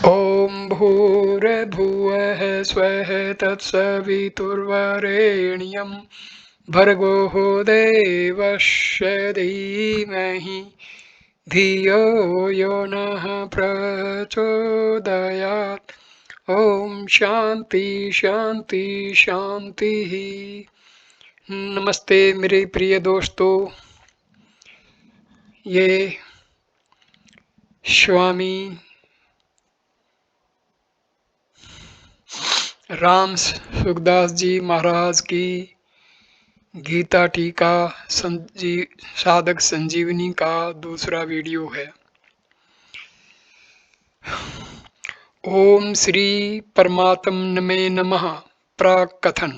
ॐ भूर्भुवः स्वः तत्सवितुर्वरेण्यं भर्गो देवस्य धीमहि धियो यो नः प्रचोदयात्। ओम शांति शांति शांति ही। नमस्ते मेरे प्रिय दोस्तों, ये स्वामी राम सुखदास जी महाराज की गीता टीका साधक संजीवनी का दूसरा वीडियो है। ओम श्री परमात्मने नमः। प्राक कथन।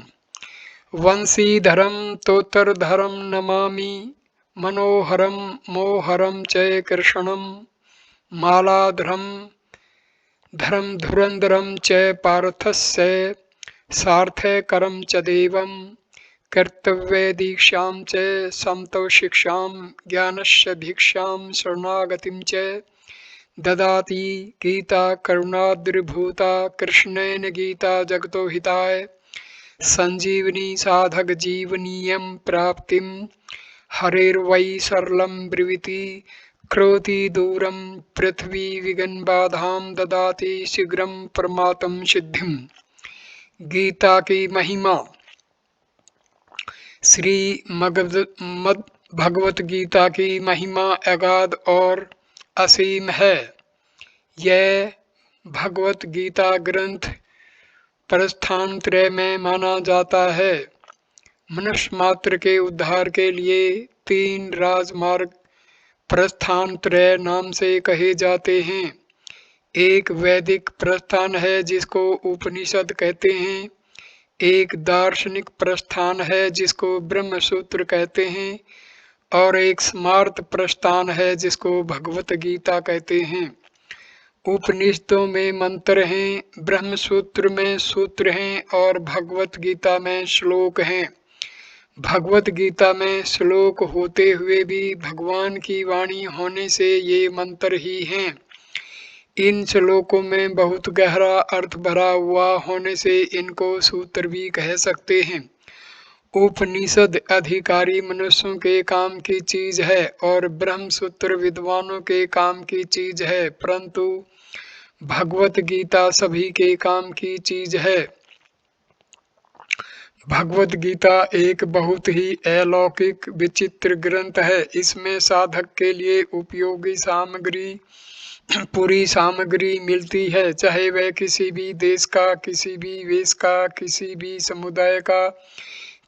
वंशीधरं तोत्तरधरं नमामि मनोहरं मोहरं च कृष्णं मालाधरं धरं धुरंधरं च पार्थस्य सार्थकरं च देवं कर्तव्यदीक्षां च समतो शिक्षां ज्ञानस्य भिक्षां शरणागतिं च ददाति गीता करुणाद्रिभूता कृष्णेन गीता जगतो हिताय संजीवनी साधक जीवनीयं प्राप्तिं हरेर्वै सरलं ब्रवीति क्रोति दूरं पृथ्वी विघ्नबाधां ददाति शीघ्रं परमात्म सिद्धिं। गीता की महिमा। श्री भगवत गीता की महिमा अगाध और असीम है। यह भगवत गीता ग्रंथ प्रस्थानत्रय में माना जाता है। मनुष्य मात्र के उद्धार के लिए 3 राजमार्ग प्रस्थानत्रय नाम से कहे जाते हैं। एक वैदिक प्रस्थान है जिसको उपनिषद कहते हैं, एक दार्शनिक प्रस्थान है जिसको ब्रह्म सूत्र कहते हैं, और एक स्मार्त प्रस्थान है जिसको भगवत गीता कहते हैं। उपनिषदों में मंत्र हैं, ब्रह्म सूत्र में सूत्र हैं और भगवत गीता में श्लोक हैं। भगवत गीता में श्लोक होते हुए भी भगवान की वाणी होने से ये मंत्र ही हैं। इन श्लोकों में बहुत गहरा अर्थ भरा हुआ होने से इनको सूत्र भी कह सकते हैं। उपनिषद अधिकारी मनुष्यों के काम की चीज है और ब्रह्म सूत्र विद्वानों के काम की चीज है, परंतु भगवत गीता सभी के काम की चीज है। भगवत गीता एक बहुत ही अलौकिक विचित्र ग्रंथ है। इसमें साधक के लिए उपयोगी सामग्री, पूरी सामग्री मिलती है, चाहे वह किसी भी देश का, किसी भी वेश का, किसी भी समुदाय का,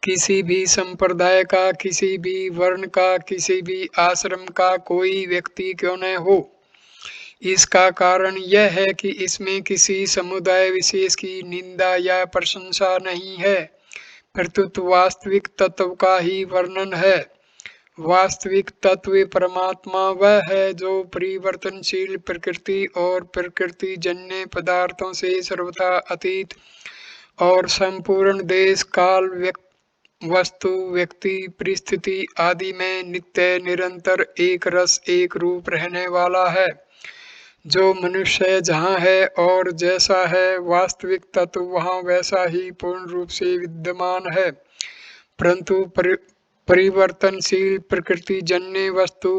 किसी भी संप्रदाय का, किसी भी वर्ण का, किसी भी आश्रम का कोई व्यक्ति क्यों न हो। इसका कारण यह है कि इसमें किसी समुदाय विशेष की निंदा या प्रशंसा नहीं है, प्रत्युत वास्तविक तत्व का ही वर्णन है। वास्तविक तत्व परमात्मा वह है जो परिवर्तनशील प्रकृति और प्रकृति जन्य पदार्थों से सर्वथा अतीत और संपूर्ण देश काल वस्तु व्यक्ति परिस्थिति आदि में नित्य निरंतर एक रस एक रूप रहने वाला है। जो मनुष्य जहाँ है और जैसा है, वास्तविक तत्व वहाँ वैसा ही पूर्ण रूप से विद्यमान है, परंतु परिवर्तनशील प्रकृति जन्य वस्तु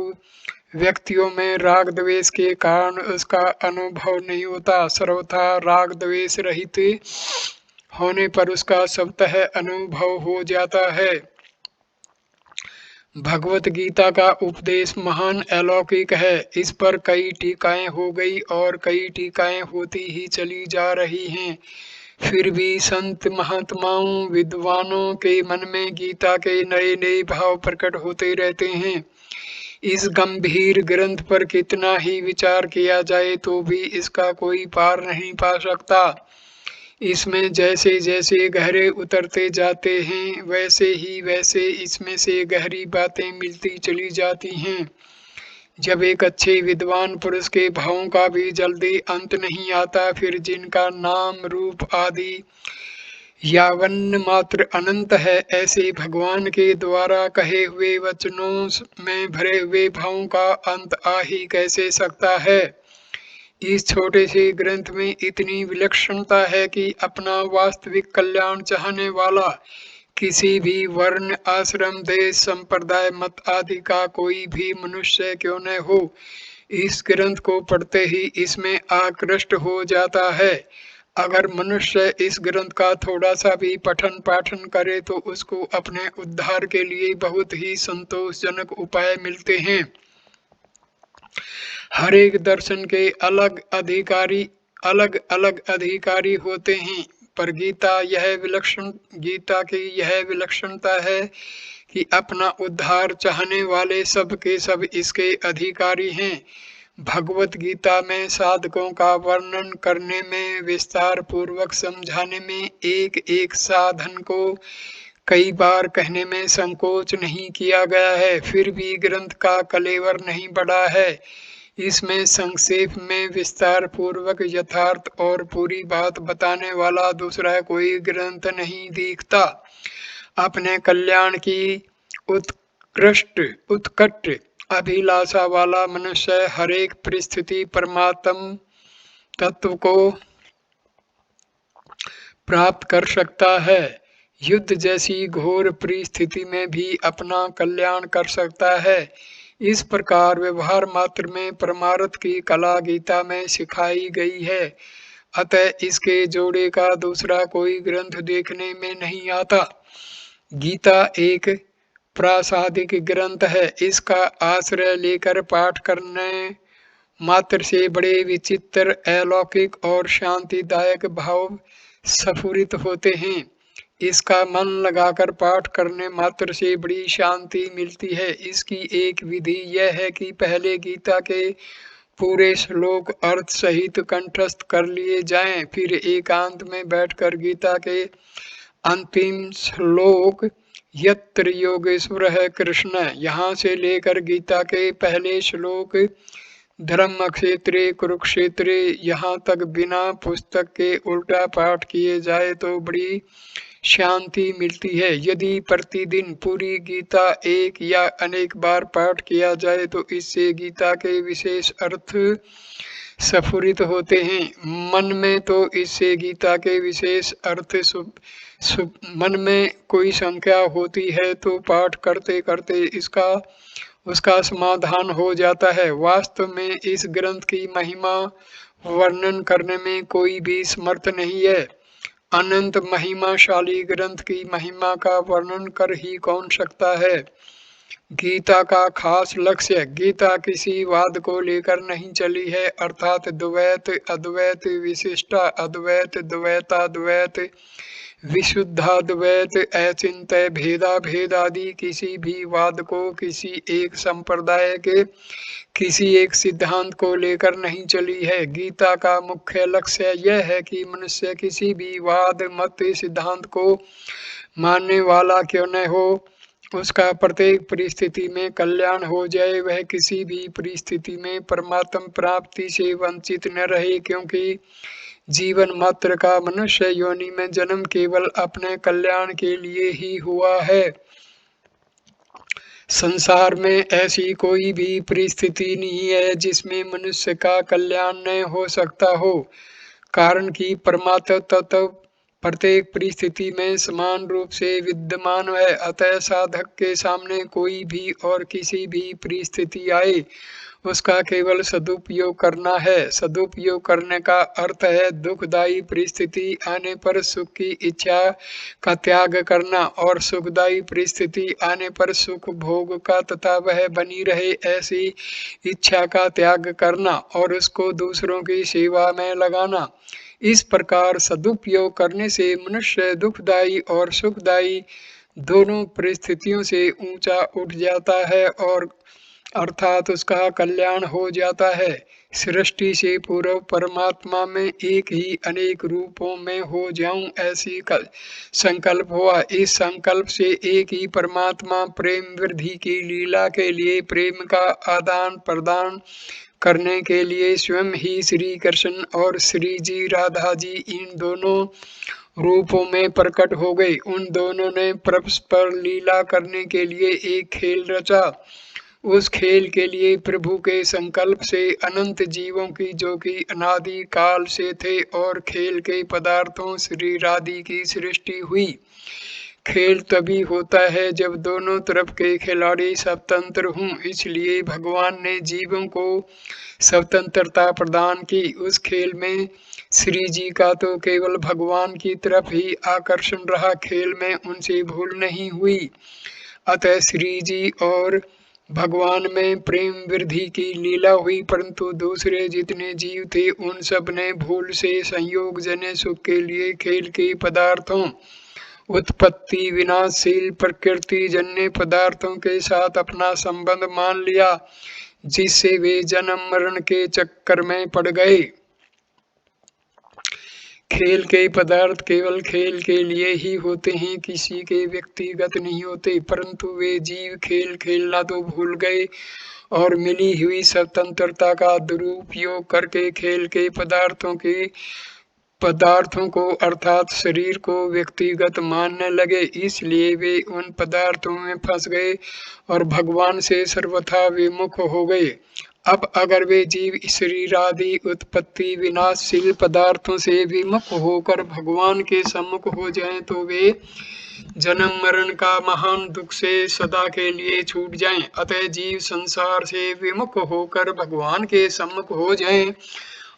व्यक्तियों में राग द्वेष के कारण उसका अनुभव नहीं होता। सर्वथा राग द्वेष रहित होने पर उसका स्वतः अनुभव हो जाता है। भगवत गीता का उपदेश महान अलौकिक है। इस पर कई टीकाएं हो गई और कई टीकाएं होती ही चली जा रही हैं। फिर भी संत महात्माओं विद्वानों के मन में गीता के नए नए भाव प्रकट होते रहते हैं। इस गंभीर ग्रंथ पर कितना ही विचार किया जाए तो भी इसका कोई पार नहीं पा सकता। इसमें जैसे जैसे गहरे उतरते जाते हैं वैसे ही वैसे इसमें से गहरी बातें मिलती चली जाती हैं। जब एक अच्छे विद्वान पुरुष के भावों का भी जल्दी अंत नहीं आता, फिर जिनका नाम रूप आदि यावन मात्र अनंत है, ऐसे भगवान के द्वारा कहे हुए वचनों में भरे हुए भावों का अंत आ ही कैसे सकता है। इस छोटे से ग्रंथ में इतनी विलक्षणता है कि अपना वास्तविक कल्याण चाहने वाला किसी भी वर्ण, आश्रम, देश, संप्रदाय, मत आदि का कोई भी मनुष्य क्यों न हो, इस ग्रंथ को पढ़ते ही इसमें आकृष्ट हो जाता है। अगर मनुष्य इस ग्रंथ का थोड़ा सा भी पठन पाठन करे तो उसको अपने उद्धार के लिए बहुत ही संतोषजनक उपाय मिलते हैं। हर एक दर्शन के अलग अलग अधिकारी होते हैं, पर गीता की यह विलक्षणता है कि अपना उद्धार चाहने वाले सब के सब इसके अधिकारी हैं। भगवत गीता में साधकों का वर्णन करने में, विस्तार पूर्वक समझाने में, एक एक साधन को कई बार कहने में संकोच नहीं किया गया है, फिर भी ग्रंथ का कलेवर नहीं बढ़ा है। इसमें संक्षेप में, विस्तार पूर्वक, यथार्थ और पूरी बात बताने वाला दूसरा कोई ग्रंथ नहीं दिखता। अपने कल्याण की उत्कट अभिलाषा वाला मनुष्य हर एक परिस्थिति परमात्म तत्व को प्राप्त कर सकता है। युद्ध जैसी घोर परिस्थिति में भी अपना कल्याण कर सकता है। इस प्रकार व्यवहार मात्र में परमार्थ की कला गीता में सिखाई गई है। अतः इसके जोड़े का दूसरा कोई ग्रंथ देखने में नहीं आता। गीता एक प्रासादिक ग्रंथ है। इसका आश्रय लेकर पाठ करने मात्र से बड़े विचित्र, अलौकिक और शांतिदायक भाव स्फुरित होते हैं। इसका मन लगाकर पाठ करने मात्र से बड़ी शांति मिलती है। इसकी एक विधि यह है कि पहले गीता के पूरे श्लोक अर्थ सहित कंठस्थ कर लिए जाएं, फिर एकांत में बैठकर गीता के अंतिम श्लोक यत्र योगेश्वरः कृष्ण, यहाँ से लेकर गीता के पहले श्लोक धर्मक्षेत्रे कुरुक्षेत्रे, यहाँ तक बिना पुस्तक के उल्टा पाठ किए जाए तो बड़ी शांति मिलती है। यदि प्रतिदिन पूरी गीता एक या अनेक बार पाठ किया जाए तो इससे गीता के विशेष अर्थ स्फुरित होते हैं। मन में तो इससे गीता के विशेष अर्थ मन में कोई शंका होती है तो पाठ करते करते उसका समाधान हो जाता है। वास्तव में इस ग्रंथ की महिमा वर्णन करने में कोई भी समर्थ नहीं है। अनंत महिमाशाली ग्रंथ की महिमा का वर्णन कर ही कौन सकता है। गीता का खास लक्ष्य, गीता किसी वाद को लेकर नहीं चली है, अर्थात द्वैत, अद्वैत, विशिष्टा अद्वैत, द्वैताद्वैत, विशुद्धाद्वैत, अचिंत्य भेदाभेद आदि किसी भी वाद को किसी एक संप्रदाय के किसी एक सिद्धांत को लेकर नहीं चली है। गीता का मुख्य लक्ष्य यह है कि मनुष्य किसी भी वाद, मत, सिद्धांत को मानने वाला क्यों न हो, उसका प्रत्येक परिस्थिति में कल्याण हो जाए। वह किसी भी परिस्थिति में परमात्म प्राप्ति से वंचित न रहे, क्योंकि जीवन मात्र का मनुष्य योनि में जन्म केवल अपने कल्याण के लिए ही हुआ है। संसार में ऐसी कोई भी परिस्थिति नहीं है जिसमें मनुष्य का कल्याण न हो सकता हो, कारण कि परमात्मा तत्व प्रत्येक परिस्थिति में समान रूप से विद्यमान है। अतः साधक के सामने कोई भी और किसी भी परिस्थिति आए, उसका केवल सदुपयोग करना है। सदुपयोग करने का अर्थ है दुखदायी परिस्थिति आने पर सुख की इच्छा का त्याग करना, और सुखदायी परिस्थिति आने पर सुख भोग का तथा वह बनी रहे ऐसी इच्छा का त्याग करना, और उसको दूसरों की सेवा में लगाना। इस प्रकार सदुपयोग करने से मनुष्य दुखदायी और सुखदायी दोनों परिस्थितियों से ऊंचा उठ जाता है, और अर्थात उसका कल्याण हो जाता है। सृष्टि से पूर्व परमात्मा में एक ही अनेक रूपों में हो जाऊं, ऐसी संकल्प हुआ। इस संकल्प से एक ही परमात्मा प्रेम वृद्धि की लीला के लिए, प्रेम का आदान प्रदान करने के लिए स्वयं ही श्री कृष्ण और श्री जी राधा जी इन दोनों रूपों में प्रकट हो गए। उन दोनों ने परस्पर लीला करने के लिए एक खेल रचा। उस खेल के लिए प्रभु के संकल्प से अनंत जीवों की जो कि अनादि काल से थे और खेल के पदार्थों शरीर आदि की सृष्टि हुई। खेल तभी होता है जब दोनों तरफ के खिलाड़ी स्वतंत्र हों, इसलिए भगवान ने जीवों को स्वतंत्रता प्रदान की। उस खेल में श्री जी का तो केवल भगवान की तरफ ही आकर्षण रहा, खेल में उनसे भूल नहीं हुई। अतः श्री जी और भगवान में प्रेम वृद्धि की लीला हुई, परंतु दूसरे जितने जीव थे उन सब ने भूल से संयोग जन्य सुख के लिए खेल के पदार्थों, उत्पत्ति विनाशशील प्रकृति जन्य पदार्थों के साथ अपना संबंध मान लिया, जिससे वे जन्म मरण के चक्कर में पड़ गए। खेल के पदार्थ केवल खेल के लिए ही होते हैं, किसी के व्यक्तिगत नहीं होते, परंतु वे जीव खेल खेलना तो भूल गए और मिली हुई स्वतंत्रता का दुरुपयोग करके खेल के पदार्थों को अर्थात शरीर को व्यक्तिगत मानने लगे। इसलिए वे उन पदार्थों में फंस गए और भगवान से सर्वथा विमुख हो गए। अब अगर वे जीव शरीर आदि उत्पत्ति विनाशशील पदार्थों से विमुख होकर भगवान के सम्मुख हो जाएं, तो वे जन्म मरण का महान दुख से सदा के लिए छूट जाएं। अतः जीव संसार से विमुख होकर भगवान के सम्मुख हो जाएं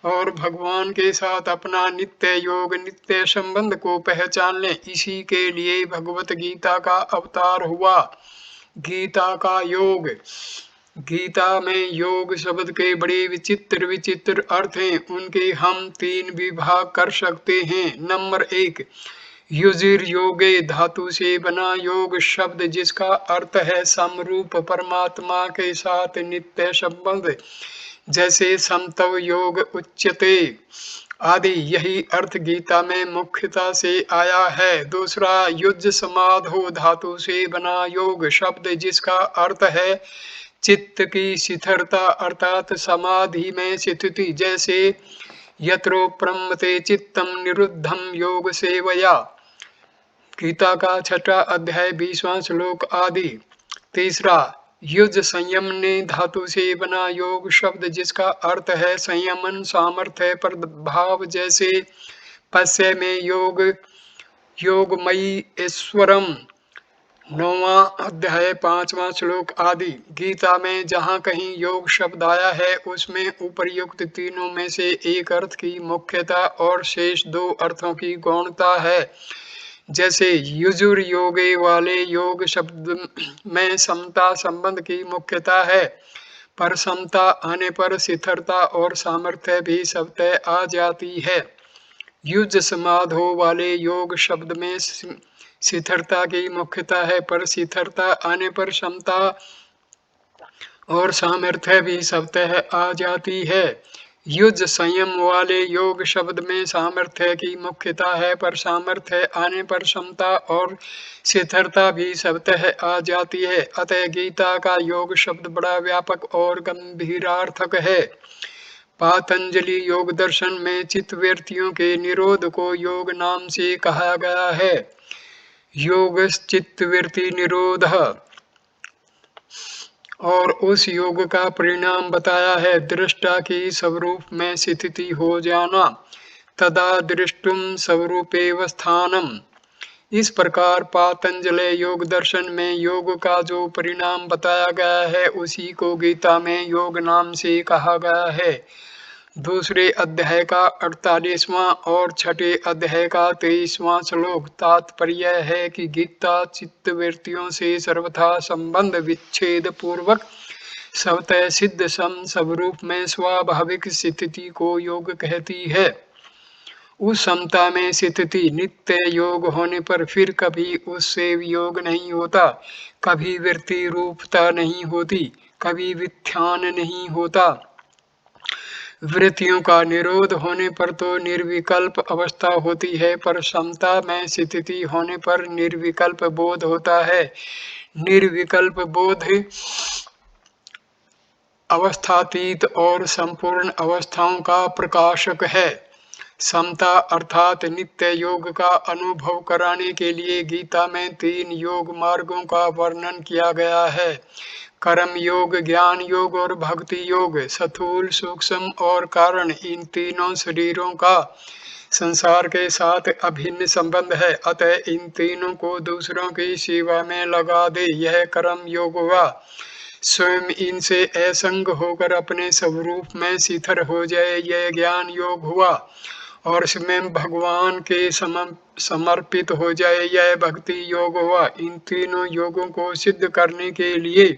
और भगवान के साथ अपना नित्य योग नित्य संबंध को पहचान लें। इसी के लिए भगवत गीता का अवतार हुआ। गीता का योग, गीता में योग शब्द के बड़े विचित्र विचित्र अर्थ हैं, उनके हम 3 विभाग कर सकते हैं। नंबर 1, युजिर योगे धातु से बना योग शब्द, जिसका अर्थ है समरूप परमात्मा के साथ नित्य संबंध, जैसे समतव योग उच्यते आदि। यही अर्थ गीता में मुख्यता से आया है। दूसरा, युज समाधो धातु से बना योग शब्द, जिसका अर्थ है चित्त की स्थिरता अर्थात समाधि में स्थिति, जैसे यत्रो प्रमते चित्तम निरुद्धम योग सेवया, गीता का 6वां अध्याय 20वां श्लोक आदि। तीसरा, युज संयमने धातु से बना योग शब्द, जिसका अर्थ है संयमन सामर्थ्य प्रभाव, जैसे पश्य में योगमयी ईश्वरम 9वां अध्याय 5वां श्लोक आदि। गीता में जहाँ कहीं योग शब्द आया है उसमें उपर्युक्त तीनों में से एक अर्थ की मुख्यता और शेष 2 अर्थों की गौणता है। जैसे युजुर योगे वाले योग शब्द में समता संबंध की मुख्यता है, पर समता आने पर स्थिरता और सामर्थ्य भी स्वतः आ जाती है। युज समाधो वाले योग शब्द में स्थिरता की मुख्यता है, पर स्थिरता आने पर समता और सामर्थ्य भी स्वतः आ जाती है। युज संयम वाले योग शब्द में सामर्थ्य की मुख्यता है, पर सामर्थ्य आने पर समता और स्थिरता भी स्वतः आ जाती है। अतः गीता का योग शब्द बड़ा व्यापक और गंभीरार्थक है। पातंजलि योग दर्शन में चित्तवृत्तियों के निरोध को योग नाम से कहा गया है। योग चित्तवृत्ति निरोध, और उस योग का परिणाम बताया है दृष्टा की स्वरूप में स्थिति हो जाना, तदा दृष्टुम स्वरूपेव स्थानम। इस प्रकार पातंजलि योग दर्शन में योग का जो परिणाम बताया गया है उसी को गीता में योग नाम से कहा गया है। दूसरे अध्याय का 48वां और 6ठे अध्याय का 23वां श्लोक तात्पर्य है कि गीता चित्तवृत्तियों से सर्वथा संबंध विच्छेद पूर्वक स्वतः सिद्ध स्वरूप में स्वाभाविक स्थिति को योग कहती है। उस समता में स्थिति नित्य योग होने पर फिर कभी उससे वियोग नहीं होता, कभी वृत्ति रूपता नहीं होती, कभी विख्यान नहीं होता। वृत्तियों का निरोध होने पर तो निर्विकल्प अवस्था होती है, पर समता में स्थिति होने पर निर्विकल्प बोध होता है। निर्विकल्प बोध अवस्थातीत और संपूर्ण अवस्थाओं का प्रकाशक है। समता अर्थात नित्य योग का अनुभव कराने के लिए गीता में 3 योग मार्गों का वर्णन किया गया है। कर्म योग, ज्ञान योग और भक्ति योग स्थूल, सूक्ष्म और कारण, इन तीनों शरीरों का संसार के साथ अभिन्न संबंध है। अतः इन तीनों को दूसरों की सेवा में लगा दे, यह कर्म योग हुआ। स्वयं इनसे असंग होकर अपने स्वरूप में शिथिल हो जाए, यह ज्ञान योग हुआ। और स्वयं भगवान के समर्पित हो जाए, यह भक्ति योग हुआ। इन तीनों योगों को सिद्ध करने के लिए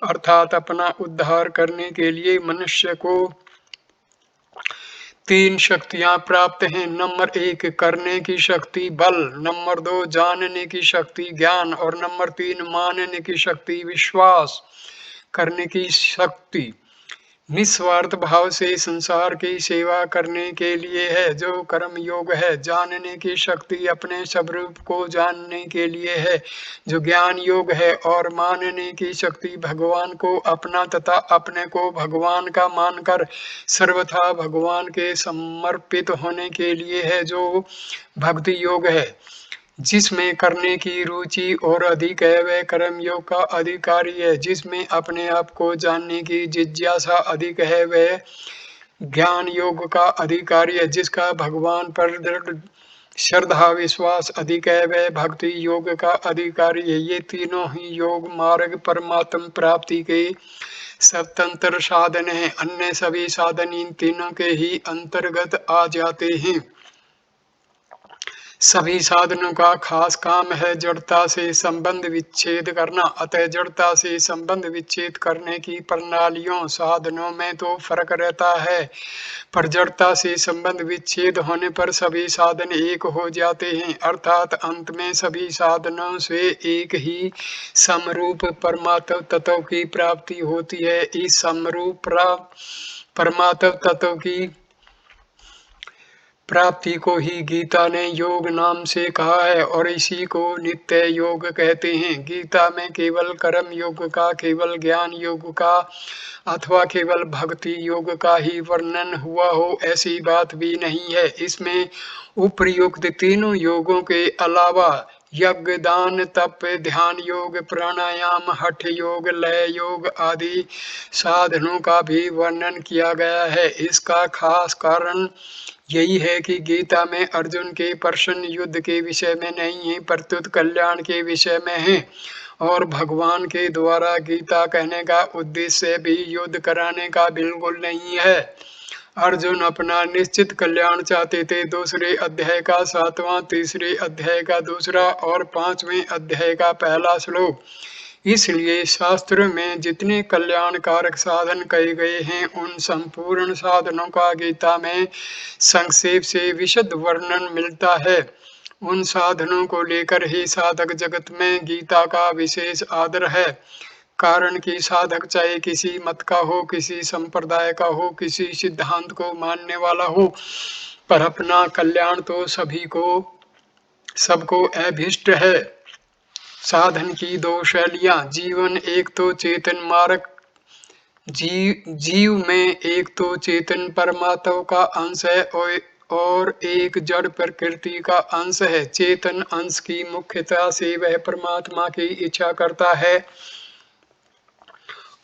अर्थात अपना उद्धार करने के लिए मनुष्य को तीन शक्तियां प्राप्त हैं। नंबर 1 करने की शक्ति बल, नंबर 2 जानने की शक्ति ज्ञान और नंबर 3 मानने की शक्ति विश्वास करने की शक्ति। निस्वार्थ भाव से संसार की सेवा करने के लिए है, जो कर्म योग है। जानने की शक्ति अपने स्वरूप को जानने के लिए है, जो ज्ञान योग है। और मानने की शक्ति भगवान को अपना तथा अपने को भगवान का मानकर सर्वथा भगवान के समर्पित होने के लिए है, जो भक्ति योग है। जिसमें करने की रुचि और अधिक है वह कर्म योग का अधिकारी है। जिसमें अपने आप को जानने की जिज्ञासा अधिक है वह ज्ञान योग का अधिकारी है। जिसका भगवान पर दृढ़ श्रद्धा विश्वास अधिक है वह भक्ति योग का अधिकारी है। ये तीनों ही योग मार्ग परमात्म प्राप्ति के स्वतंत्र साधन हैं। अन्य सभी साधन इन तीनों के ही अंतर्गत आ जाते हैं। सभी साधनों का खास काम है जड़ता से संबंध विच्छेद करना। अतः जड़ता से संबंध विच्छेद करने की प्रणालियों साधनों में तो फर्क रहता है, पर जड़ता से संबंध विच्छेद होने पर सभी साधन एक हो जाते हैं। अर्थात अंत में सभी साधनों से एक ही समरूप परमात्म तत्व की प्राप्ति होती है। इस समरूप परमात्म तत्व की प्राप्ति को ही गीता ने योग नाम से कहा है और इसी को नित्य योग कहते हैं। गीता में केवल कर्म योग का, केवल ज्ञान योग का अथवा केवल भक्ति योग का ही वर्णन हुआ हो ऐसी बात भी नहीं है। इसमें उपर्युक्त तीनों योगों के अलावा यज्ञ दान तप ध्यान योग प्राणायाम हठ योग लय योग आदि साधनों का भी वर्णन किया गया है। इसका खास कारण यही है कि गीता में अर्जुन के प्रश्न युद्ध के विषय में नहीं है, प्रत्युत कल्याण के विषय में है। और भगवान के द्वारा गीता कहने का उद्देश्य भी युद्ध कराने का बिल्कुल नहीं है। अर्जुन अपना निश्चित कल्याण चाहते थे। दूसरे अध्याय का 7वां, तीसरे अध्याय का 2 और 5वें अध्याय का 1 श्लोक। इसलिए शास्त्र में जितने कल्याणकारक साधन कहे गए हैं उन संपूर्ण साधनों का गीता में संक्षेप से विशद वर्णन मिलता है। उन साधनों को लेकर ही साधक जगत में गीता का विशेष आदर है। कारण कि साधक चाहे किसी मत का हो, किसी संप्रदाय का हो, किसी सिद्धांत को मानने वाला हो, पर अपना कल्याण तो सबको अभीष्ट है। साधन की 2 शैलियां। जीवन एक तो चेतन मार्ग, जीव में एक तो चेतन परमात्मा का अंश है और एक जड़ प्रकृति का अंश है। चेतन अंश की मुख्यता से वह परमात्मा की इच्छा करता है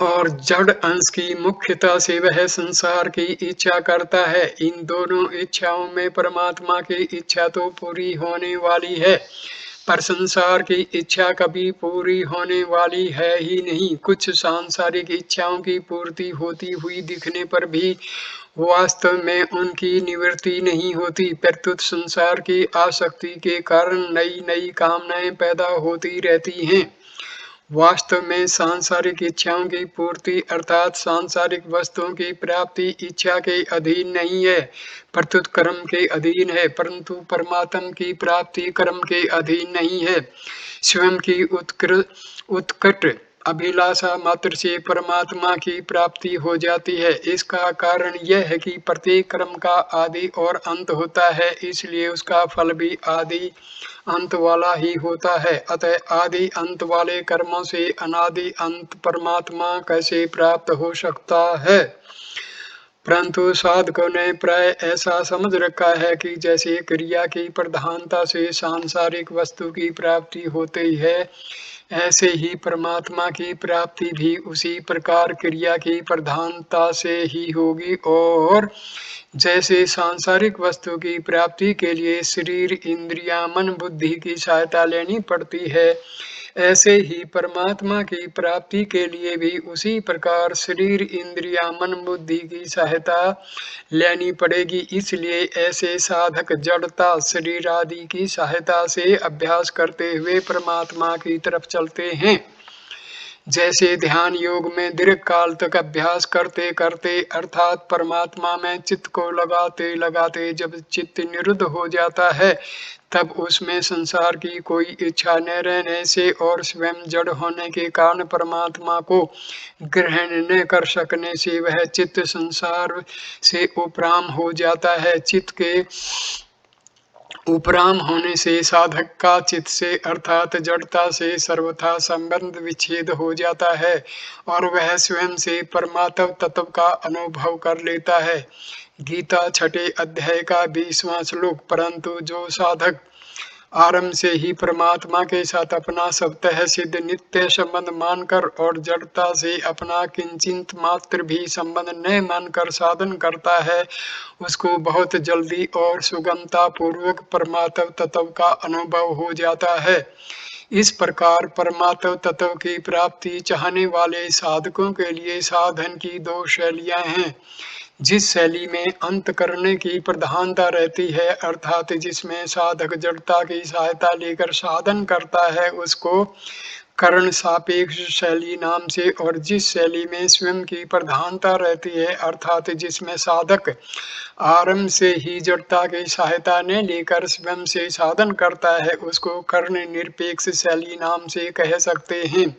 और जड़ अंश की मुख्यता से वह संसार की इच्छा करता है। इन दोनों इच्छाओं में परमात्मा की इच्छा तो पूरी होने वाली है, पर संसार की इच्छा कभी पूरी होने वाली है ही नहीं। कुछ सांसारिक इच्छाओं की पूर्ति होती हुई दिखने पर भी वास्तव में उनकी निवृत्ति नहीं होती, प्रत्युत संसार की आसक्ति के कारण नई नई कामनाएं पैदा होती रहती हैं। वास्तव में सांसारिक इच्छाओं की पूर्ति अर्थात सांसारिक वस्तुओं की प्राप्ति इच्छा के अधीन नहीं है, प्रत्युत कर्म के अधीन है। परंतु परमात्म की प्राप्ति कर्म के अधीन नहीं है। स्वयं की उत्कट अभिलाषा मात्र से परमात्मा की प्राप्ति हो जाती है। इसका कारण यह है कि प्रत्येक कर्म का आदि और अंत होता है, इसलिए उसका फल भी आदि अंत वाला ही होता है। अतः आदि अंत वाले कर्मों से अनादि अंत परमात्मा कैसे प्राप्त हो सकता है। परंतु साधकों ने प्राय ऐसा समझ रखा है कि जैसे क्रिया की प्रधानता से सांसारिक वस्तु की प्राप्ति होती है, ऐसे ही परमात्मा की प्राप्ति भी उसी प्रकार क्रिया की प्रधानता से ही होगी। और जैसे सांसारिक वस्तु की प्राप्ति के लिए शरीर, इंद्रियां, मन, बुद्धि की सहायता लेनी पड़ती है, ऐसे ही परमात्मा की प्राप्ति के लिए भी उसी प्रकार शरीर, इंद्रियां, मन, बुद्धि की सहायता लेनी पड़ेगी। इसलिए ऐसे साधक जड़ता, शरीर आदि की सहायता से अभ्यास करते हुए परमात्मा की तरफ चलते हैं। जैसे ध्यान योग में दीर्घ काल तक अभ्यास करते करते अर्थात परमात्मा में चित्त को लगाते लगाते जब चित्त निरुद्ध हो जाता है, तब उसमें संसार की कोई इच्छा न रहने से और स्वयं जड़ होने के कारण परमात्मा को ग्रहण न कर सकने से वह चित्त संसार से उपराम हो जाता है। चित्त के उपराम होने से साधक का चित्त से अर्थात जड़ता से सर्वथा संबंध विच्छेद हो जाता है और वह स्वयं से परमात्म तत्व का अनुभव कर लेता है। गीता छठे अध्याय का 20वां श्लोक। परंतु जो साधक आरंभ से ही परमात्मा के साथ अपना स्वतः सिद्ध नित्य संबंध मानकर और जड़ता से अपना किंचित मात्र भी संबंध न मानकर साधन करता है, उसको बहुत जल्दी और सुगमता पूर्वक परमात्म तत्व का अनुभव हो जाता है। इस प्रकार परमात्म तत्व की प्राप्ति चाहने वाले साधकों के लिए साधन की दो शैलियां हैं। जिस शैली में अंत करने की प्रधानता रहती है अर्थात जिसमें साधक जड़ता की सहायता लेकर साधन करता है, उसको करण सापेक्ष शैली नाम से, और जिस शैली में स्वयं की प्रधानता रहती है अर्थात जिसमें साधक आरंभ से ही जड़ता की सहायता ने लेकर स्वयं से साधन करता है, उसको कर्ण निरपेक्ष शैली नाम से कह सकते हैं।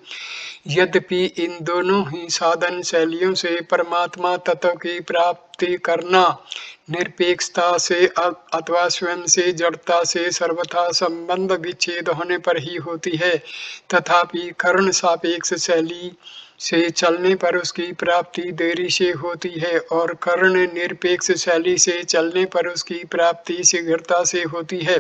यद्यपि इन दोनों ही साधन शैलियों से परमात्मा तत्व की प्राप्ति करना निरपेक्षता से अथवा स्वयं से जड़ता से सर्वथा संबंध विच्छेद होने पर ही होती है, तथापि कर्ण सापेक्ष शैली से चलने पर उसकी प्राप्ति देरी से होती है और कर्ण निरपेक्ष शैली से चलने पर उसकी प्राप्ति शीघ्रता से होती है।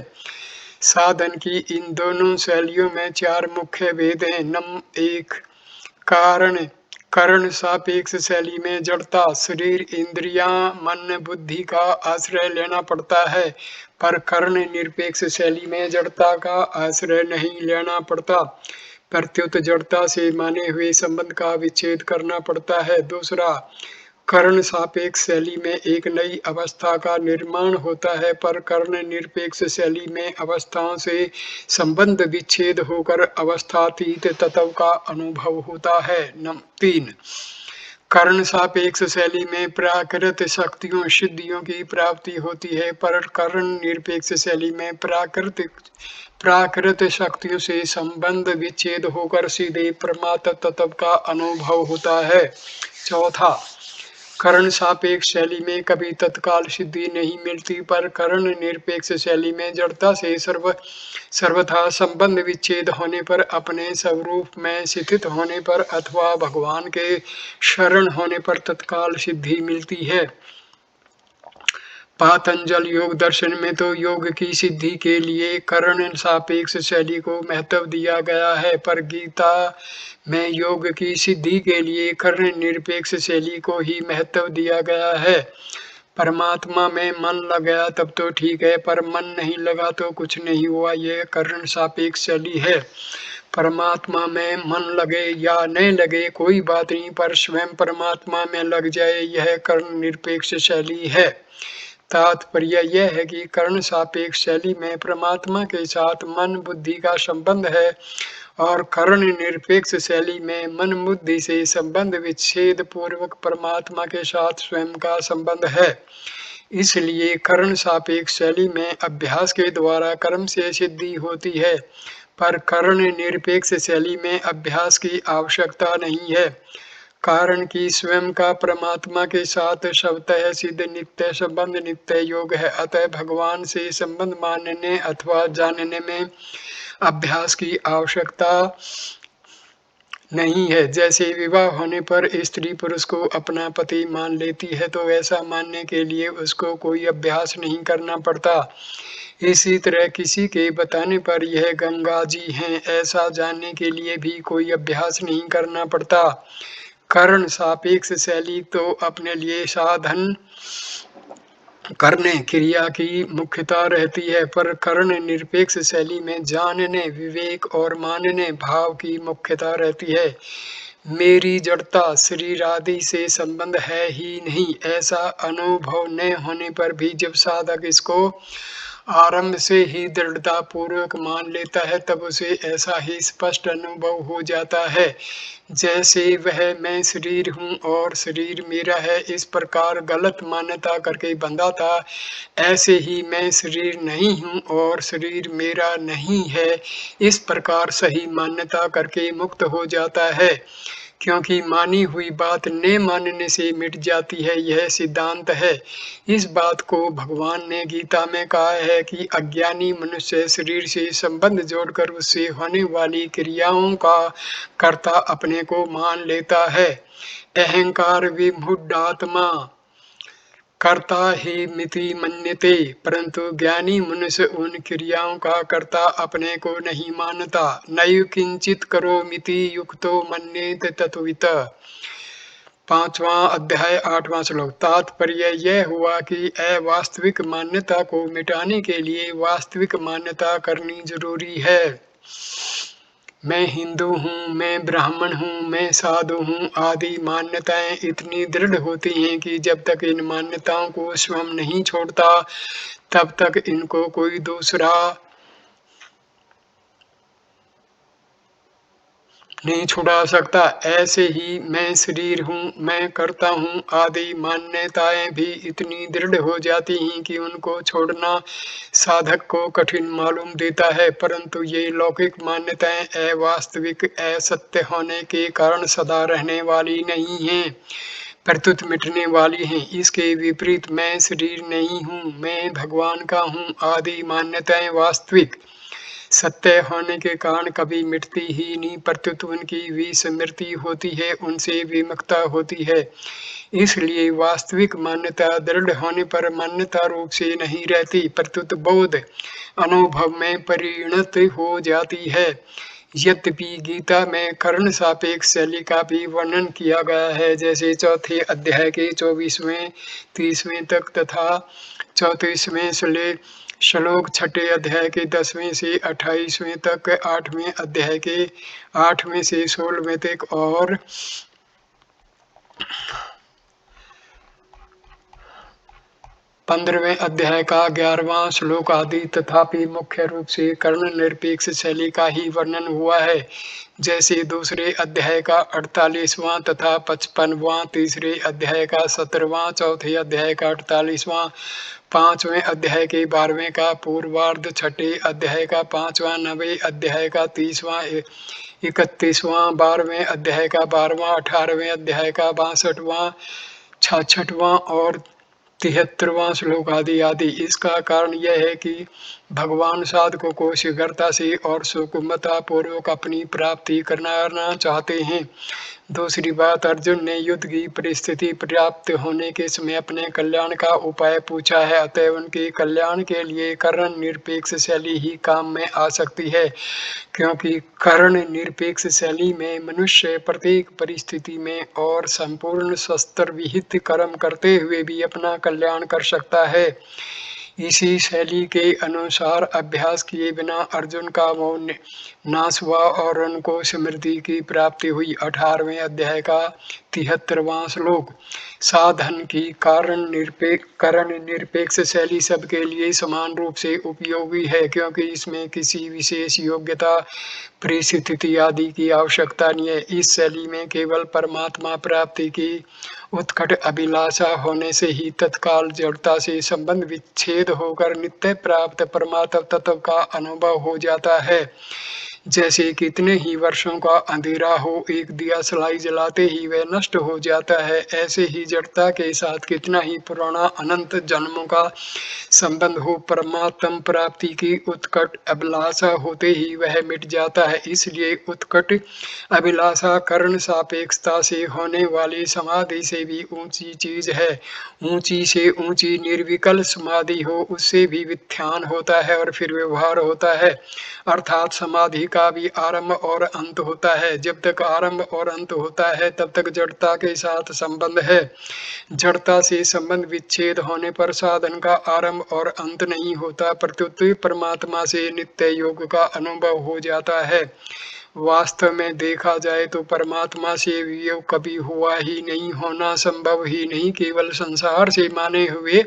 साधन की इन दोनों शैलियों में चार मुख्य भेद हैं। नंबर 1, कारण कर्ण सापेक्ष शैली में जड़ता, शरीर, इंद्रियां, मन, बुद्धि का आश्रय लेना पड़ता है, पर कर्ण निरपेक्ष शैली में जड़ता का आश्रय नहीं लेना पड़ता, प्रत्युत जड़ता से माने हुए संबंध का विच्छेद करना पड़ता है। दूसरा, कर्ण सापेक्ष शैली में एक नई अवस्था का निर्माण होता है, पर कर्ण निरपेक्ष शैली में अवस्थाओं से संबंध विच्छेद होकर अवस्थातीत तत्व का अनुभव होता है। नंबर 3, कर्ण सापेक्ष शैली में प्राकृत शक्तियों सिद्धियों की प्राप्ति होती है, पर कर्ण निरपेक्ष शैली में प्राकृत शक्तियों से संबंध विच्छेद होकर सीधे परमात्म तत्व का अनुभव होता है। चौथा, कर्ण सापेक्ष शैली में कभी तत्काल सिद्धि नहीं मिलती, पर कर्ण निरपेक्ष शैली में जड़ता से सर्वथा संबंध विच्छेद होने पर, अपने स्वरूप में स्थित होने पर अथवा भगवान के शरण होने पर तत्काल सिद्धि मिलती है। पातंजल योग दर्शन में तो योग की सिद्धि के लिए कर्ण सापेक्ष शैली को महत्व दिया गया है, पर गीता में योग की सिद्धि के लिए कर्ण निरपेक्ष शैली को ही महत्व दिया गया है। परमात्मा में मन लग गया तब तो ठीक है, पर मन नहीं लगा तो कुछ नहीं हुआ, यह कर्ण सापेक्ष शैली है। परमात्मा में मन लगे या नहीं लगे कोई बात नहीं, पर स्वयं परमात्मा में लग जाए, यह कर्ण निरपेक्ष शैली है। तात्पर्य यह है कि कर्ण सापेक्ष शैली में परमात्मा के साथ मन बुद्धि का संबंध है और कर्ण निरपेक्ष शैली में मन बुद्धि से संबंध विच्छेद पूर्वक परमात्मा के साथ स्वयं का संबंध है। इसलिए कर्ण सापेक्ष शैली में अभ्यास के द्वारा कर्म से सिद्धि होती है, पर कर्ण निरपेक्ष शैली में अभ्यास की आवश्यकता नहीं है, कारण कि स्वयं का परमात्मा के साथ स्वतः सिद्ध नित्य संबंध नित्य योग है। अतः भगवान से संबंध मानने अथवा जानने में अभ्यास की आवश्यकता नहीं है। जैसे विवाह होने पर स्त्री पुरुष को अपना पति मान लेती है, तो ऐसा मानने के लिए उसको कोई अभ्यास नहीं करना पड़ता। इसी तरह किसी के बताने पर यह गंगा जी हैं, ऐसा जानने के लिए भी कोई अभ्यास नहीं करना पड़ता। करण सापेक्ष शैली तो अपने लिए साधन करने क्रिया की मुख्यता रहती है, पर कर्ण निरपेक्ष शैली में जानने, विवेक और मानने भाव की मुख्यता रहती है। मेरी जड़ता शरीर आदि से संबंध है ही नहीं, ऐसा अनुभव न होने पर भी जब साधक इसको आरंभ से ही दृढ़ता पूर्वक मान लेता है, तब उसे ऐसा ही स्पष्ट अनुभव हो जाता है जैसे वह मैं शरीर हूँ और शरीर मेरा है इस प्रकार गलत मान्यता करके बंधा था, ऐसे ही मैं शरीर नहीं हूँ और शरीर मेरा नहीं है इस प्रकार सही मान्यता करके मुक्त हो जाता है। क्योंकि मानी हुई बात न मानने से मिट जाती है, यह सिद्धांत है। इस बात को भगवान ने गीता में कहा है कि अज्ञानी मनुष्य शरीर से संबंध जोड़कर उससे होने वाली क्रियाओं का कर्ता अपने को मान लेता है। अहंकार विमूढ़ात्मा कर्ता ही मिति मन्यते, परंतु ज्ञानी मनुष्य उन क्रियाओं का कर्ता अपने को नहीं मानता। नैव किंचित करोमिति युक्तो मन्येत तत्वित्। 5वां अध्याय 8वां श्लोक। तात्पर्य यह हुआ कि अवास्तविक मान्यता को मिटाने के लिए वास्तविक मान्यता करनी जरूरी है। मैं हिंदू हूँ, मैं ब्राह्मण हूँ, मैं साधु हूँ आदि मान्यताएं इतनी दृढ़ होती हैं कि जब तक इन मान्यताओं को स्वयं नहीं छोड़ता, तब तक इनको कोई दूसरा नहीं छुड़ा सकता। ऐसे ही मैं शरीर हूँ, मैं करता हूँ आदि मान्यताएं भी इतनी दृढ़ हो जाती हैं कि उनको छोड़ना साधक को कठिन मालूम देता है, परंतु ये लौकिक मान्यताएं अवास्तविक, असत्य होने के कारण सदा रहने वाली नहीं हैं, प्रत्युत मिटने वाली हैं। इसके विपरीत मैं शरीर नहीं हूँ, मैं भगवान का हूँ आदि मान्यताएं वास्तविक, सत्य होने के कारण कभी मिटती ही नहीं, प्रत्युत उनकी विस्मृति होती है, उनसे विमुक्ता होती है। इसलिए वास्तविक मान्यता दृढ़ होने पर मान्यता रूप से नहीं रहती, प्रत्युत बोध अनुभव में परिणत हो जाती है। यद्यपि गीता में कर्ण सापेक्ष शैली का भी वर्णन किया गया है, जैसे चौथे अध्याय के 24वें 30वें तक तथा 34वें श्लोक छठे अध्याय के 10वें से 28वें तक, 8वें अध्याय के 8वें से 16वें तक और 15वें अध्याय का 11वां श्लोक आदि। तथापि मुख्य रूप से कर्ण निरपेक्ष शैली का ही वर्णन हुआ है, जैसे दूसरे अध्याय का 48वां तथा 55वां, तीसरे अध्याय का 17वां, चौथे अध्याय का 48वां, 5वें अध्याय के 12वें का पूर्वार्ध, छठे अध्याय का 5वां, 9वें अध्याय का 30वां, 31वां, 12वें अध्याय का 12वां, 18वें अध्याय का 62वां, 66वां और 73वां श्लोक आदि आदि। इसका कारण यह है कि भगवान साधकों को शीघ्रता से और सुगमता पूर्वक अपनी प्राप्ति कराना चाहते हैं। दूसरी बात, अर्जुन ने युद्ध की परिस्थिति प्राप्त होने के समय अपने कल्याण का उपाय पूछा है, अतः उनके कल्याण के लिए कर्ण निरपेक्ष शैली ही काम में आ सकती है, क्योंकि कर्ण निरपेक्ष शैली में मनुष्य प्रत्येक परिस्थिति में और संपूर्ण शस्त्र विहित कर्म करते हुए भी अपना कल्याण कर सकता है। इसी शैली के अनुसार अभ्यास किए बिना अर्जुन का मोह नाश हुआ और उनको समृद्धि की प्राप्ति हुई। 18वें अध्याय का 73वां श्लोक। साधन की कर्ण निरपेक्ष शैली सबके लिए समान रूप से उपयोगी है, क्योंकि इसमें किसी विशेष योग्यता, परिस्थिति आदि की आवश्यकता नहीं है। इस शैली में केवल परमात्मा प्राप्ति की उत्कट अभिलाषा होने से ही तत्काल जड़ता से संबंध विच्छेद होकर नित्य प्राप्त परमात्म तत्व का अनुभव हो जाता है। जैसे कितने ही वर्षों का अंधेरा हो, एक दिया सलाई जलाते ही वह नष्ट हो जाता है, ऐसे ही जड़ता के साथ कितना ही पुराना अनंत जन्मों का संबंध हो, परमात्म प्राप्ति की उत्कट अभिलाषा होते ही वह मिट जाता है। इसलिए उत्कट अभिलाषा कर्ण सापेक्षता से होने वाली समाधि से भी ऊंची चीज है। ऊंची से ऊंची निर्विकल समाधि हो, उससे भी व्युत्थान होता है और फिर व्यवहार होता है, अर्थात समाधि का भी आरंभ और अंत होता है। जब तक आरंभ और अंत होता है तब तक जड़ता के साथ संबंध है। जड़ता से संबंध विच्छेद होने पर साधन का आरंभ और अंत नहीं होता, प्रत्युत परमात्मा से नित्य योग का अनुभव हो जाता है। वास्तव में देखा जाए तो परमात्मा से वियोग कभी हुआ ही नहीं, होना संभव ही नहीं। केवल संसार से माने हुए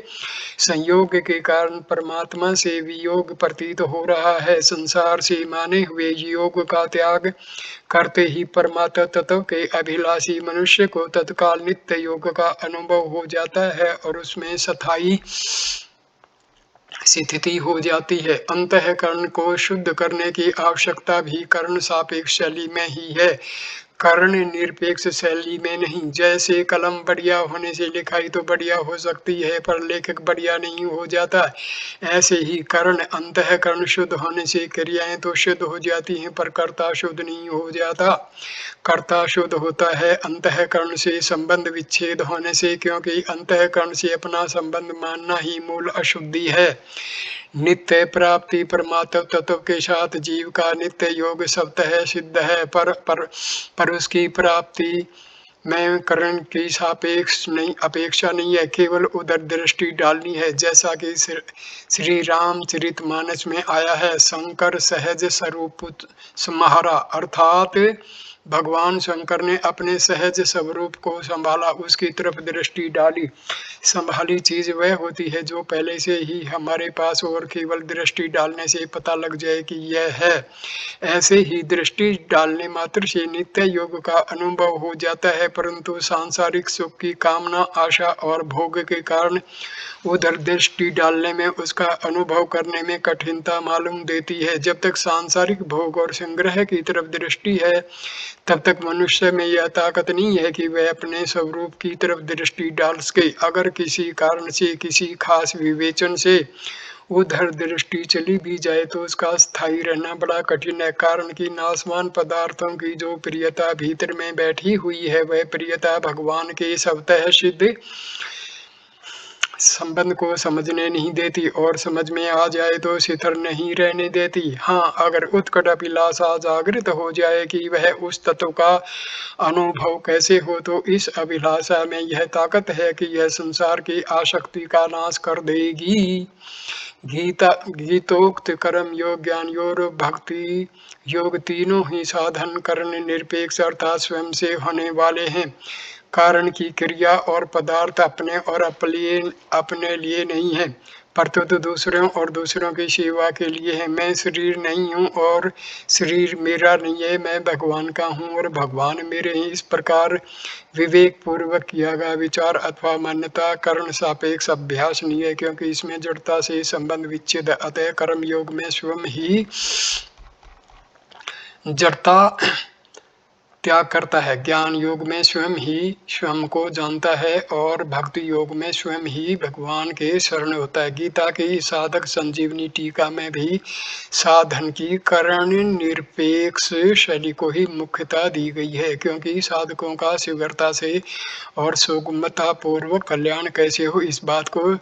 संयोग के कारण परमात्मा से वियोग प्रतीत हो रहा है। संसार से माने हुए योग का त्याग करते ही परमात्म तत्व के अभिलाषी मनुष्य को तत्काल नित्य योग का अनुभव हो जाता है और उसमें स्थायी स्थिति हो जाती है। अंतःकरण को शुद्ध करने की आवश्यकता भी कर्ण सापेक्ष शैली में ही है, कर्ण निरपेक्ष शैली में नहीं। जैसे कलम बढ़िया होने से लिखाई तो बढ़िया हो सकती है पर लेखक बढ़िया नहीं हो जाता, ऐसे ही कर्ण अंतःकरण शुद्ध होने से क्रियाएं तो शुद्ध हो जाती हैं पर कर्ता शुद्ध नहीं हो जाता। कर्ता शुद्ध होता है अंतःकरण से संबंध विच्छेद होने से, क्योंकि अंतःकरण से अपना संबंध मानना ही मूल अशुद्धि है। नित्य प्राप्ति परमात्म तत्व के साथ जीव का नित्य योग स्वतः सिद्ध है, पर उसकी प्राप्ति में कर्ण की सापेक्ष नहीं अपेक्षा नहीं है, केवल उधर दृष्टि डालनी है। जैसा कि श्री रामचरितमानस में आया है, शंकर सहज स्वरूप सम्हारा, अर्थात भगवान शंकर ने अपने सहज स्वरूप को संभाला, उसकी तरफ दृष्टि डाली। संभाली चीज वह होती है जो पहले से ही हमारे पास हो और केवल दृष्टि डालने से पता लग जाए कि यह है। ऐसे ही दृष्टि डालने मात्र से नित्य योग का अनुभव हो जाता है, परंतु सांसारिक सुख की कामना, आशा और भोग के कारण उधर दृष्टि डालने में, उसका अनुभव करने में कठिनता मालूम देती है। जब तक सांसारिक भोग और संग्रह की तरफ दृष्टि है तब तक मनुष्य में यह ताकत नहीं है कि वह अपने स्वरूप की तरफ दृष्टि डाल सके। अगर किसी कारण से, किसी खास विवेचन से उधर दृष्टि चली भी जाए तो उसका स्थायी रहना बड़ा कठिन है, कारण कि नाशवान पदार्थों की जो प्रियता भीतर में बैठी हुई है वह प्रियता भगवान के स्वतः सिद्ध संबंध को समझने नहीं देती, और समझ में आ जाए तो शिथिल नहीं रहने देती। हाँ, अगर उत्कट अभिलाषा जागृत हो जाए कि वह उस तत्व का अनुभव कैसे हो, तो इस अभिलाषा में यह ताकत है कि यह संसार की आसक्ति का नाश कर देगी। गीतोक्त कर्म योग ज्ञान योग भक्ति योग तीनों ही साधन कर्ण निरपेक्ष अर्थात स्वयं से होने वाले हैं। कारण की क्रिया और पदार्थ अपने और अपने लिए नहीं है, परंतु दूसरों और दूसरों की सेवा के लिए है। मैं शरीर नहीं हूँ और शरीर मेरा नहीं है, मैं भगवान का हूँ और भगवान मेरे हैं। इस प्रकार विवेक पूर्वक किया गया विचार अथवा मान्यता कर्ण सापेक्ष अभ्यास नहीं है, क्योंकि इसमें जड़ता से संबंध विच्छेद। अतः कर्म योग में स्वयं ही जड़ता त्याग करता है, ज्ञान योग में स्वयं ही स्वयं को जानता है और भक्ति योग में स्वयं ही भगवान के शरण होता है। गीता की साधक संजीवनी टीका में भी साधन की कर्ण निरपेक्ष शैली को ही मुख्यता दी गई है, क्योंकि साधकों का शीघ्रता से और सुगमता पूर्वक कल्याण कैसे हो, इस बात को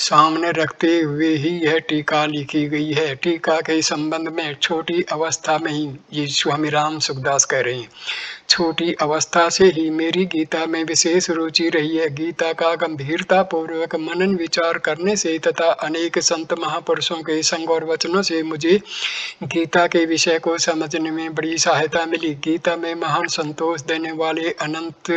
सामने रखते हुए ही यह टीका लिखी गई है। टीका के संबंध में छोटी अवस्था में ही, ये स्वामी राम सुखदास कह रहे हैं, छोटी अवस्था से ही मेरी गीता में विशेष रुचि रही है। गीता का गंभीरता पूर्वक मनन विचार करने से तथा अनेक संत महापुरुषों के संग और वचनों से मुझे गीता के विषय को समझने में बड़ी सहायता मिली। गीता में महान संतोष देने वाले अनंत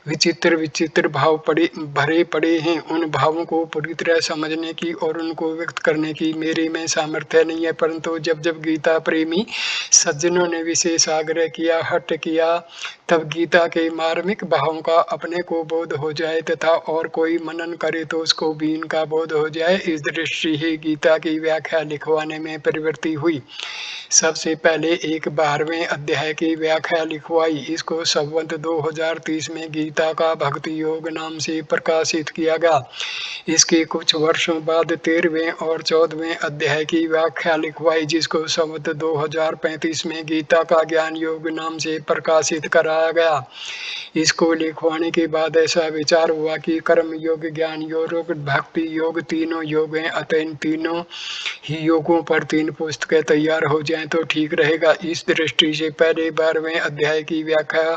विचित्र विचित्र भाव भरे पड़े हैं। उन भावों को पूरी तरह समझने की और उनको व्यक्त करने की मेरे में सामर्थ्य नहीं है, परंतु जब जब गीता प्रेमी सज्जनों ने विशेष आग्रह किया, हट किया तब गीता के मार्मिक भावों का अपने को बोध हो जाए तथा और कोई मनन करे तो उसको भी इनका बोध हो जाए, इस दृष्टि ही गीता की व्याख्या लिखवाने में प्रवृत्ति हुई। सबसे पहले एक 12वें अध्याय की व्याख्या लिखवाई। इसको संवत 2030 में गीता का भक्ति योग नाम से प्रकाशित किया गया। इसके कुछ वर्षों बाद 13वें और 14वें अध्याय की व्याख्या लिखवाई, जिसको संवत 2035 में गीता का ज्ञान योग नाम से प्रकाशित कराया गया। इसको लिखवाने के बाद ऐसा विचार हुआ कि कर्म योग, ज्ञान योग, भक्ति योग तीनों योग हैं, अतः इन तीनों ही योगों पर 3 पुस्तकें तैयार हो जाएं तो ठीक रहेगा। इस दृष्टि से पहले 12वें अध्याय की व्याख्या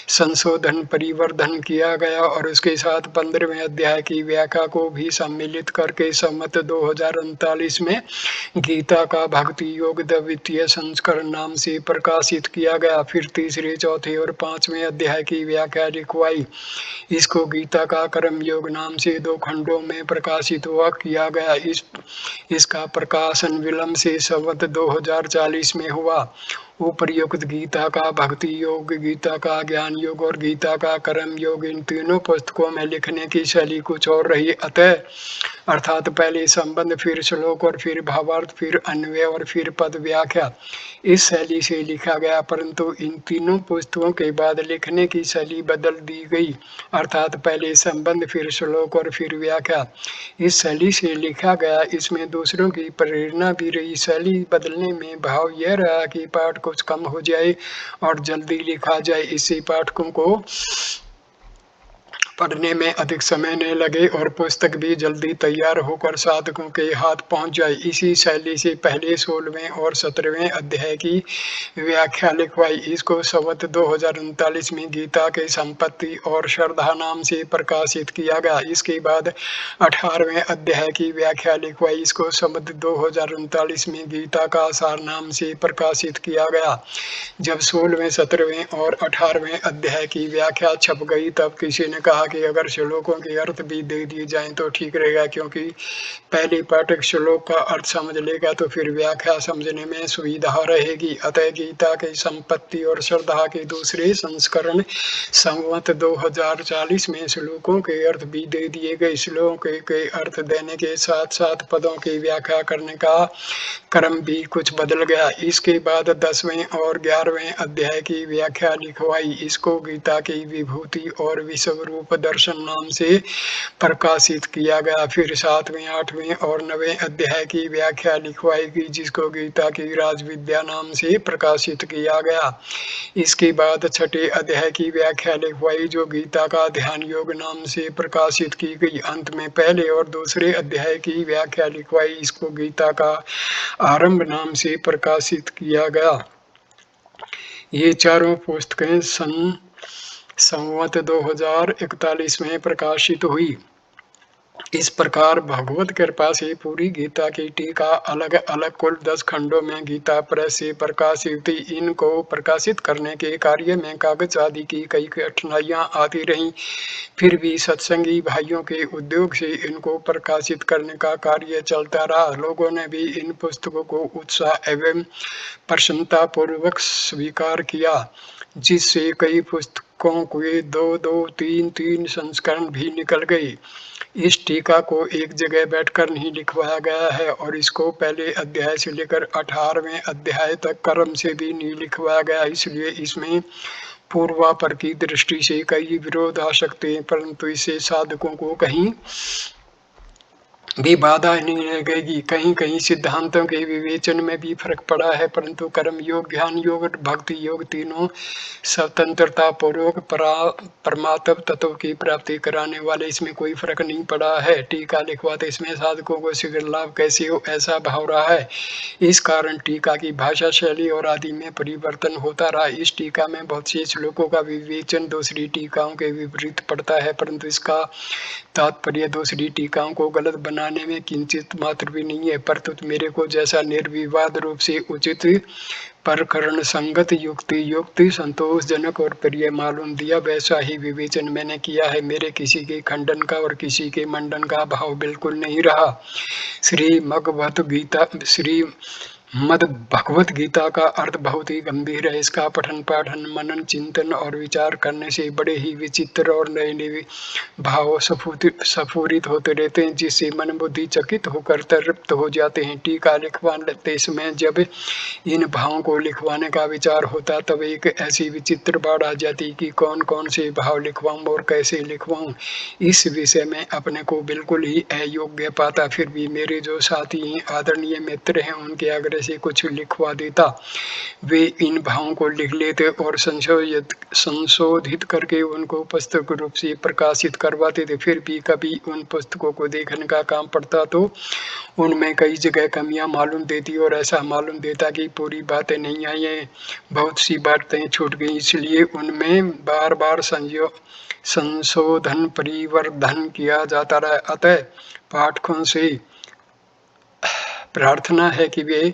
संशोधन परिवर्धन किया गया और उसके साथ 15वें अध्याय की व्याख्या को भी सम्मिलित करके संवत 2039 में गीता का भक्ति योग द्वितीय संस्करण नाम से प्रकाशित किया गया। फिर तीसरे, चौथे और 5वें अध्याय की व्याख्या लिखवाई। इसको गीता का कर्म योग नाम से 2 खंडों में प्रकाशित हुआ किया गया। इसका प्रकाशन विलंब से संवत 2040 में हुआ। उपर्युक्त गीता का भक्ति योग, गीता का ज्ञान योग और गीता का कर्म योग, इन तीनों पुस्तकों में लिखने की शैली कुछ और रही। अर्थात पहले संबंध, फिर श्लोक और फिर भावार्थ, फिर अन्वय और फिर पद व्याख्या, इस शैली से लिखा गया। परंतु इन तीनों पुस्तकों के बाद लिखने की शैली बदल दी गई, अर्थात पहले संबंध, फिर श्लोक और फिर व्याख्या, इस शैली से लिखा गया। इसमें दूसरों की प्रेरणा भी रही। शैली बदलने में भाव यह रहा कि पाठ कुछ कम हो जाए और जल्दी लिखा जाए, इससे पाठकों को पढ़ने में अधिक समय न लगे और पुस्तक भी जल्दी तैयार होकर साधकों के हाथ पहुंच जाए। इसी शैली से पहले 16वें और 17वें अध्याय की व्याख्या लिखवाई। इसको संवत 2039 में गीता के संपत्ति और श्रद्धा नाम से प्रकाशित किया गया। इसके बाद 18वें अध्याय की व्याख्या लिखवाई। इसको संवत 2039 में गीता का सार नाम से प्रकाशित किया गया। जब 16वें, 17वें और 18वें अध्याय की व्याख्या छप गई तब किसी ने कहा कि अगर श्लोकों के अर्थ भी दे दिए जाएं तो ठीक रहेगा, क्योंकि पहले पाठक श्लोक का अर्थ समझ लेगा तो फिर व्याख्या समझने में सुविधा रहेगी। अतः गीता की संपत्ति और श्रद्धा के दूसरे संस्करण संवत 2040 में श्लोकों के अर्थ भी दे दिए गए। श्लोकों के अर्थ देने के साथ साथ पदों की व्याख्या करने का क्रम भी कुछ बदल गया। इसके बाद 10वें और 11वें अध्याय की व्याख्या लिखवाई। इसको गीता की विभूति और विश्व रूप दर्शन नाम से प्रकाशित किया गया। फिर 7वें, 8वें और 9वें अध्याय की व्याख्या लिखवाई गई, जिसको गीता की राजविद्या नाम से प्रकाशित किया गया। इसके बाद 6ठे अध्याय की व्याख्या लिखवाई, जो गीता का ध्यान योग नाम से प्रकाशित की गई। अंत में पहले और दूसरे अध्याय की व्याख्या लिखवाई। इसको गीता का आरंभ नाम से प्रकाशित किया गया। ये चारों पुस्तकें संवत 2041 में प्रकाशित हुई। इस प्रकार भगवत कृपा से पूरी गीता की टीका अलग अलग कुल 10 खंडों में गीता प्रेस से प्रकाशित हुई। इनको प्रकाशित करने के कार्य में कागज आदि की कई कठिनाइयां आती रहीं, फिर भी सत्संगी भाइयों के उद्योग से इनको प्रकाशित करने का कार्य चलता रहा। लोगों ने भी इन पुस्तकों को उत्साह एवं प्रसन्नता पूर्वक स्वीकार किया, जिससे कई पुस्तकों के 2-2, 3-3 संस्करण भी निकल गए। इस टीका को एक जगह बैठकर नहीं लिखवाया गया है और इसको पहले अध्याय से लेकर 18वें अध्याय तक क्रम से भी नहीं लिखवाया गया। इसलिए इसमें पूर्वापर की दृष्टि से कई विरोध आ सकते हैं, परंतु इससे साधकों को कहीं भी बाधा नहीं लगेगी। कहीं कहीं सिद्धांतों के विवेचन में भी फर्क पड़ा है, परंतु कर्म योग, ज्ञान योग, भक्ति योग तीनों स्वतंत्रता पूर्वक परमात्म तत्व की प्राप्ति कराने वाले, इसमें कोई फर्क नहीं पड़ा है। टीका लिखवाते इसमें साधकों को शीघ्र लाभ कैसे हो, ऐसा भाव रहा है। इस कारण टीका की भाषा शैली और आदि में परिवर्तन होता रहा। इस टीका में बहुत से श्लोकों का विवेचन दूसरी टीकाओं के विपरीत पड़ता है, परंतु इसका तात्पर्य दूसरी टीकाओं को गलत बनाने में किंचित मात्र भी नहीं है। परंतु मेरे को जैसा निर्विवाद रूप से उचित, प्रकरण संगत, युक्ति संतोषजनक और प्रिय मालूम दिया, वैसा ही विवेचन मैंने किया है। मेरे किसी के खंडन का और किसी के मंडन का भाव बिल्कुल नहीं रहा। श्री मद भगवत गीता का अर्थ बहुत ही गंभीर है। इसका पठन पाठन मनन चिंतन और विचार करने से बड़े ही विचित्र और नए नए भाव स्फुरित होते रहते हैं, जिससे मन बुद्धि चकित होकर तृप्त हो जाते हैं। टीका लिखवाते समय जब इन भावों को लिखवाने का विचार होता तब एक ऐसी विचित्र बाढ़ आ जाती कि कौन कौन से भाव लिखवाऊं और कैसे लिखवाऊं। इस विषय में अपने को बिल्कुल ही अयोग्य पाता। फिर भी मेरे जो साथी हैं, आदरणीय मित्र हैं, उनके आग्रह से कुछ लिखवा देता। वे इन भावों को लिख लेते और संशोधित करके उनको पुस्तक रूप से प्रकाशित करवाते थे। फिर भी कभी उन पुस्तकों को देखने का काम पड़ता तो उनमें कई जगह कमियां मालूम देती और ऐसा मालूम देता कि पूरी बातें नहीं आई हैं, बहुत सी बातें छूट गई। इसलिए उनमें बार बार संशोधन परिवर्धन किया जाता रहा। अतः पाठकों से प्रार्थना है कि वे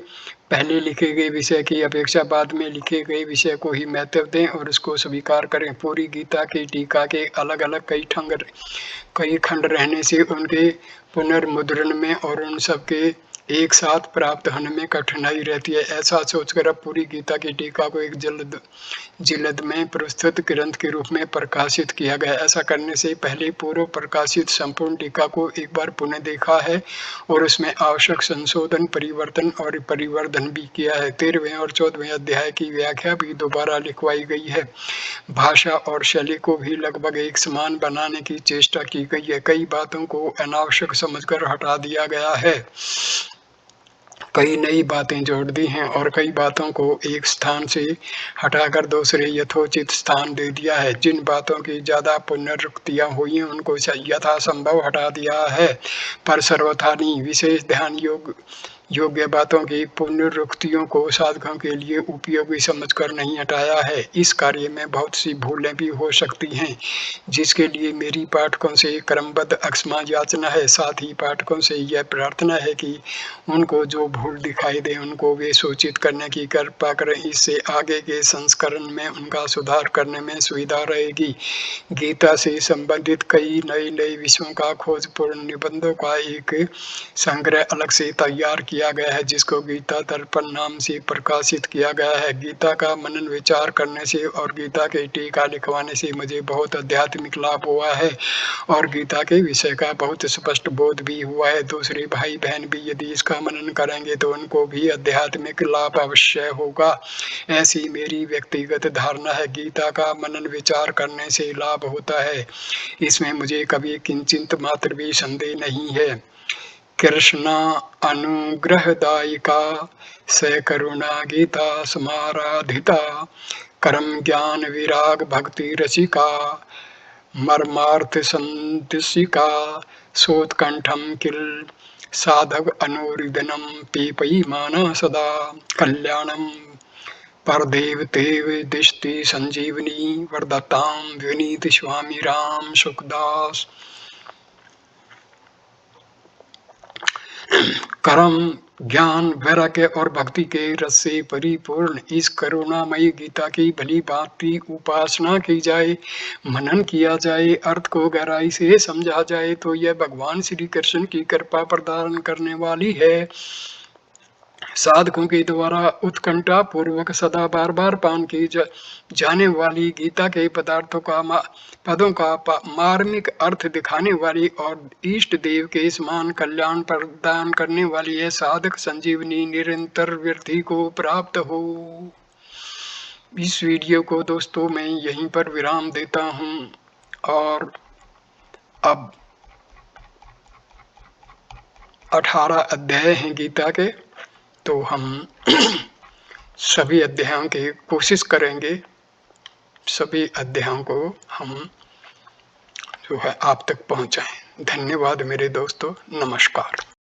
पहले लिखे गए विषय की अपेक्षा बाद में लिखे गए विषय को ही महत्व दें और उसको स्वीकार करें। पूरी गीता की टीका के अलग अलग कई खंड रहने से उनके पुनर्मुद्रण में और उन सबके एक साथ प्राप्त होने में कठिनाई रहती है। ऐसा सोचकर अब पूरी गीता की टीका को एक जिल्द में प्रस्तुत ग्रंथ के रूप में प्रकाशित किया गया। ऐसा करने से पहले पूर्व प्रकाशित संपूर्ण टीका को एक बार पुनः देखा है और उसमें आवश्यक संशोधन परिवर्तन और परिवर्धन भी किया है। 13वें और 14वें अध्याय की व्याख्या भी दोबारा लिखवाई गई है। भाषा और शैली को भी लगभग एक समान बनाने की चेष्टा की गई है। कई बातों को अनावश्यक समझकर हटा दिया गया है, कई नई बातें जोड़ दी हैं और कई बातों को एक स्थान से हटाकर दूसरे यथोचित स्थान दे दिया है। जिन बातों की ज्यादा पुनरुक्तियां हुई हैं उनको यथासंभव हटा दिया है, पर सर्वथा नहीं। विशेष ध्यान योग्य बातों की पुनरुक्तियों को साधकों के लिए उपयोगी समझकर नहीं हटाया है। इस कार्य में बहुत सी भूलें भी हो सकती हैं, जिसके लिए मेरी पाठकों से क्रमबद्ध अक्षमा याचना है। साथ ही पाठकों से यह प्रार्थना है कि उनको जो भूल दिखाई दे उनको वे सूचित करने की कृपा करें। इससे आगे के संस्करण में उनका सुधार करने में सुविधा रहेगी। गीता से संबंधित कई नए विषयों का खोजपूर्ण निबंधों का एक संग्रह अलग से तैयार किया गया है, जिसको गीता दर्पण नाम से प्रकाशित किया गया है। गीता का मनन विचार करने से और गीता के टीका लिखवाने से मुझे बहुत आध्यात्मिक लाभ हुआ है और गीता के विषय का बहुत स्पष्ट बोध भी हुआ है। दूसरे भाई बहन भी यदि इसका मनन करेंगे तो उनको भी आध्यात्मिक लाभ अवश्य होगा, ऐसी मेरी व्यक्तिगत धारणा है। गीता का मनन विचार करने से लाभ होता है, इसमें मुझे कभी किंचित मात्र भी संदेह नहीं है। कृष्णा अनुग्रहदायिका सकरुणा गीता समाराधिता, कर्म ज्ञान विराग भक्ति रसिका, मर्मार्थ संदिशिका, सोत्कंठम किल साधक अनुरिदनम पीपयमाना सदा, कल्याणम परदेव तेव दिष्टि संजीवनी, वरदताम विनीत स्वामी राम सुखदास। कर्म ज्ञान वैराग्य और भक्ति के रस से परिपूर्ण इस करुणामयी गीता की भली भांति उपासना की जाए, मनन किया जाए, अर्थ को गहराई से समझा जाए तो यह भगवान श्री कृष्ण की कृपा प्रदान करने वाली है। साधकों के द्वारा उत्कंठा पूर्वक सदा बार बार पान की जाने वाली गीता के पदों का मार्मिक अर्थ दिखाने वाली और इष्ट देव के समान कल्याण प्रदान करने वाली है साधक संजीवनी निरंतर वृद्धि को प्राप्त हो। इस वीडियो को दोस्तों मैं यहीं पर विराम देता हूं और अब 18 अध्याय हैं गीता के, तो हम सभी अध्यायों की कोशिश करेंगे, सभी अध्यायों को हम जो है आप तक पहुंचाएं। धन्यवाद मेरे दोस्तों, नमस्कार।